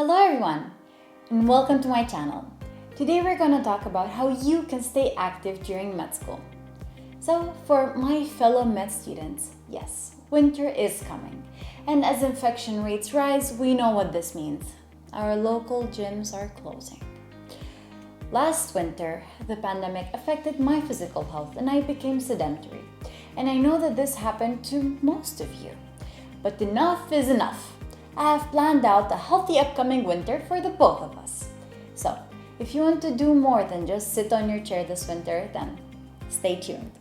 Hello everyone, and welcome to my channel. Today we're going to talk about how you can stay active during med school. So for my fellow med students, yes, winter is coming. And as infection rates rise, we know what this means. Our local gyms are closing. Last winter, the pandemic affected my physical health and I became sedentary. And I know that this happened to most of you. But enough is enough. I have planned out a healthy upcoming winter for the both of us. So, if you want to do more than just sit on your chair this winter, then stay tuned.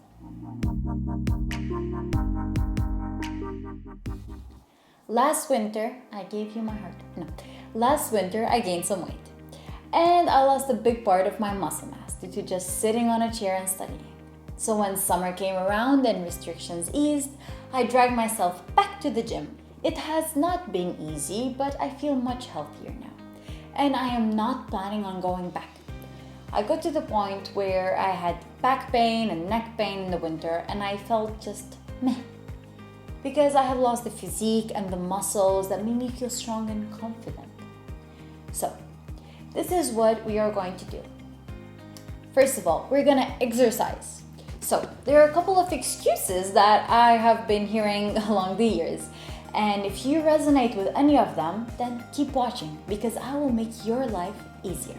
Last winter, I gave you my heart. No. Last winter, I gained some weight. And I lost a big part of my muscle mass due to just sitting on a chair and studying. So when summer came around and restrictions eased, I dragged myself back to the gym. It has not been easy, but I feel much healthier now. And I am not planning on going back. I got to the point where I had back pain and neck pain in the winter and I felt just meh. Because I have lost the physique and the muscles that made me feel strong and confident. So, this is what we are going to do. First of all, we're gonna exercise. So, there are a couple of excuses that I have been hearing along the years. And if you resonate with any of them, then keep watching because I will make your life easier.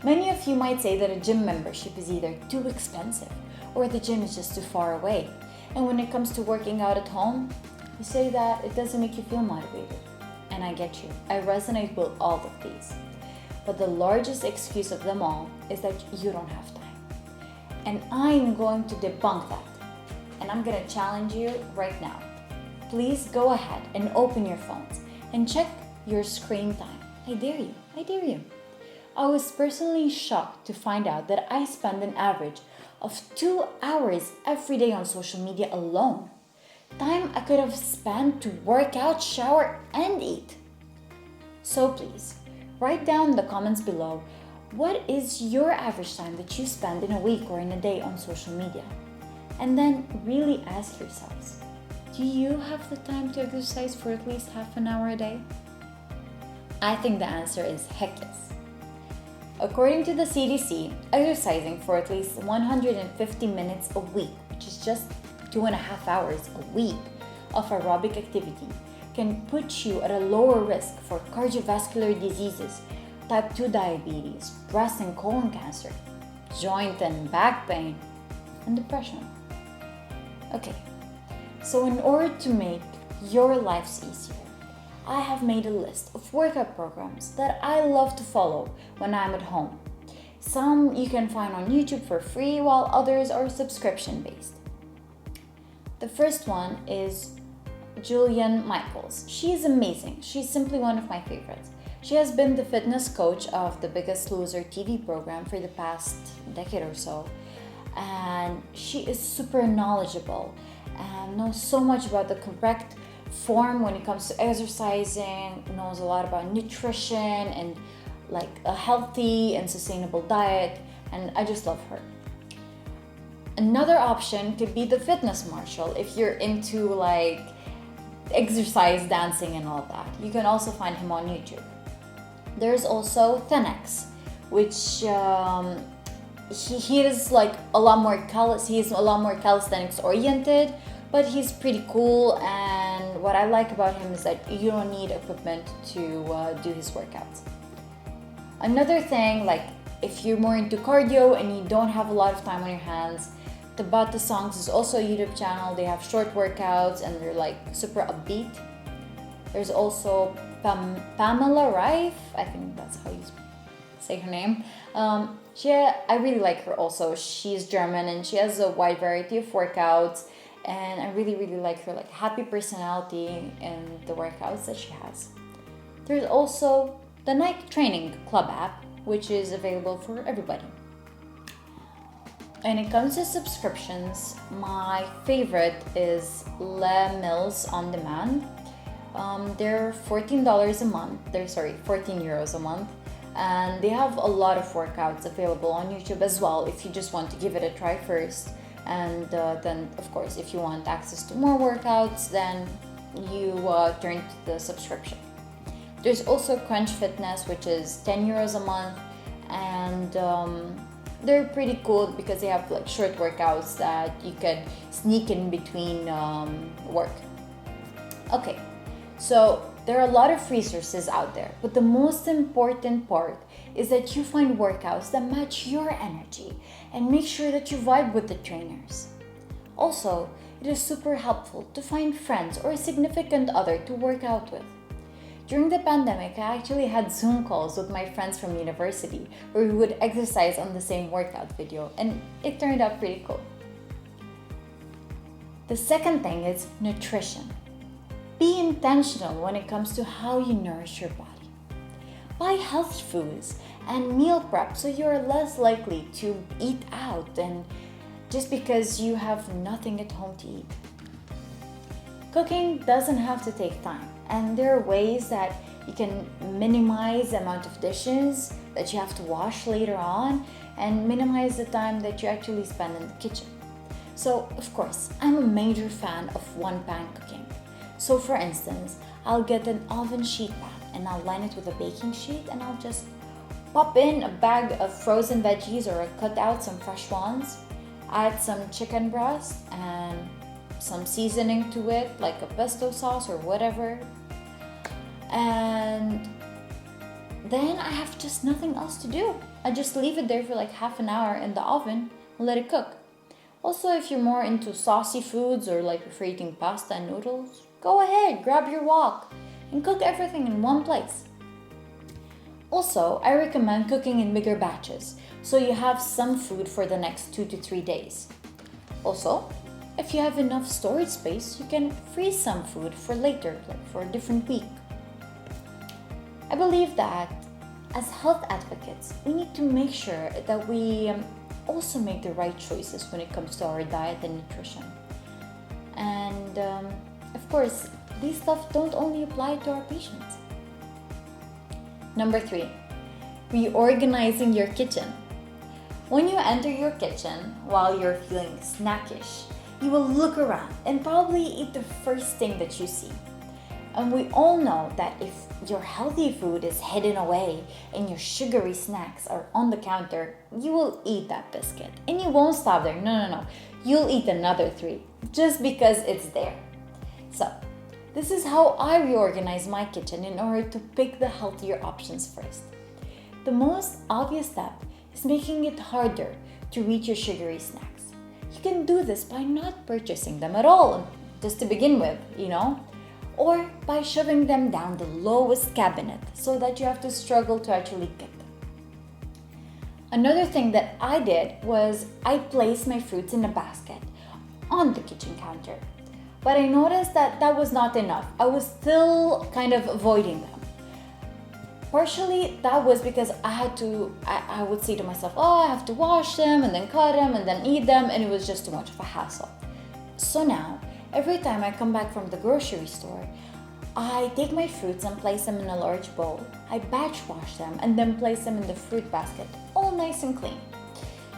Many of you might say that a gym membership is either too expensive or the gym is just too far away. And when it comes to working out at home, you say that it doesn't make you feel motivated. And I get you. I resonate with all of these. But the largest excuse of them all is that you don't have time. And I'm going to debunk that. And I'm going to challenge you right now. Please go ahead and open your phones and check your screen time. I dare you. I dare you. I was personally shocked to find out that I spend an average of 2 hours every day on social media alone. Time I could have spent to work out, shower, and eat. So please, write down in the comments below, what is your average time that you spend in a week or in a day on social media? And then really ask yourselves, do you have the time to exercise for at least half an hour a day? I think the answer is heck yes. According to the CDC, exercising for at least 150 minutes a week, which is just 2.5 hours a week of aerobic activity, can put you at a lower risk for cardiovascular diseases, type 2 diabetes, breast and colon cancer, joint and back pain, and depression. Okay. So in order to make your lives easier, I have made a list of workout programs that I love to follow when I'm at home. Some you can find on YouTube for free, while others are subscription based. The first one is Julian Michaels. She is amazing. She's simply one of my favorites. She has been the fitness coach of The Biggest Loser TV program for the past decade or so. And she is super knowledgeable and knows so much about the correct form when it comes to exercising, knows a lot about nutrition and like a healthy and sustainable diet, and I just love her. Another option could be the Fitness Marshal if you're into like exercise, dancing and all that. You can also find him on YouTube. There's also Thenx, which he is like a lot more calisthenics oriented, but he's pretty cool, and what I like about him is that you don't need equipment to do his workouts. Another thing, like if you're more into cardio and you don't have a lot of time on your hands, Tabata Songs is also a YouTube channel. They have short workouts and they're like super upbeat. There's also Pamela Reif, I think that's how you say her name. I really like her also. She's German and she has a wide variety of workouts, and I really like her like happy personality and the workouts that she has. There's also the Nike Training Club app, which is available for everybody. When it comes to subscriptions, my favorite is Les Mills On Demand. They're $14 a month. 14 euros a month. And they have a lot of workouts available on YouTube as well if you just want to give it a try first. And then, of course, if you want access to more workouts, then you turn to the subscription. There's also Crunch Fitness, which is 10 euros a month, and they're pretty cool because they have like short workouts that you can sneak in between work. Okay, so there are a lot of resources out there, but the most important part is that you find workouts that match your energy and make sure that you vibe with the trainers. Also, it is super helpful to find friends or a significant other to work out with. During the pandemic, I actually had Zoom calls with my friends from university where we would exercise on the same workout video, and it turned out pretty cool. The second thing is nutrition. Be intentional when it comes to how you nourish your body. Buy health foods and meal prep so you are less likely to eat out and just because you have nothing at home to eat. Cooking doesn't have to take time, and there are ways that you can minimize the amount of dishes that you have to wash later on and minimize the time that you actually spend in the kitchen. So, of course, I'm a major fan of one-pan cooking. So, for instance, I'll get an oven sheet pan and I'll line it with a baking sheet and I'll just pop in a bag of frozen veggies or cut out some fresh ones, add some chicken breast and some seasoning to it, like a pesto sauce or whatever. And then I have just nothing else to do. I just leave it there for like half an hour in the oven and let it cook. Also, if you're more into saucy foods or like prefer eating pasta and noodles, go ahead, grab your wok and cook everything in one place. Also, I recommend cooking in bigger batches so you have some food for the next 2 to 3 days. Also, if you have enough storage space, you can freeze some food for later, like for a different week. I believe that as health advocates, we need to make sure that we also make the right choices when it comes to our diet and nutrition. And of course, these stuff don't only apply to our patients. Number 3, reorganizing your kitchen. When you enter your kitchen while you're feeling snackish, you will look around and probably eat the first thing that you see. And we all know that if your healthy food is hidden away and your sugary snacks are on the counter, you will eat that biscuit. And you won't stop there. No. You'll eat another 3 just because it's there. So, this is how I reorganize my kitchen in order to pick the healthier options first. The most obvious step is making it harder to reach your sugary snacks. You can do this by not purchasing them at all, just to begin with, or by shoving them down the lowest cabinet so that you have to struggle to actually get them. Another thing that I did was I placed my fruits in a basket on the kitchen counter. But I noticed that that was not enough. I was still kind of avoiding them. Partially, that was because I would say to myself, I have to wash them and then cut them and then eat them, and it was just too much of a hassle. So now, every time I come back from the grocery store, I take my fruits and place them in a large bowl. I batch wash them and then place them in the fruit basket, all nice and clean.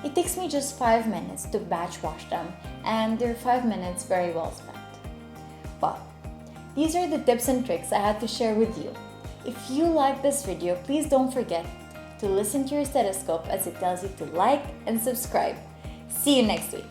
It takes me just 5 minutes to batch wash them, and they're 5 minutes very well spent. Well, these are the tips and tricks I had to share with you. If you like this video, please don't forget to listen to your stethoscope as it tells you to like and subscribe. See you next week.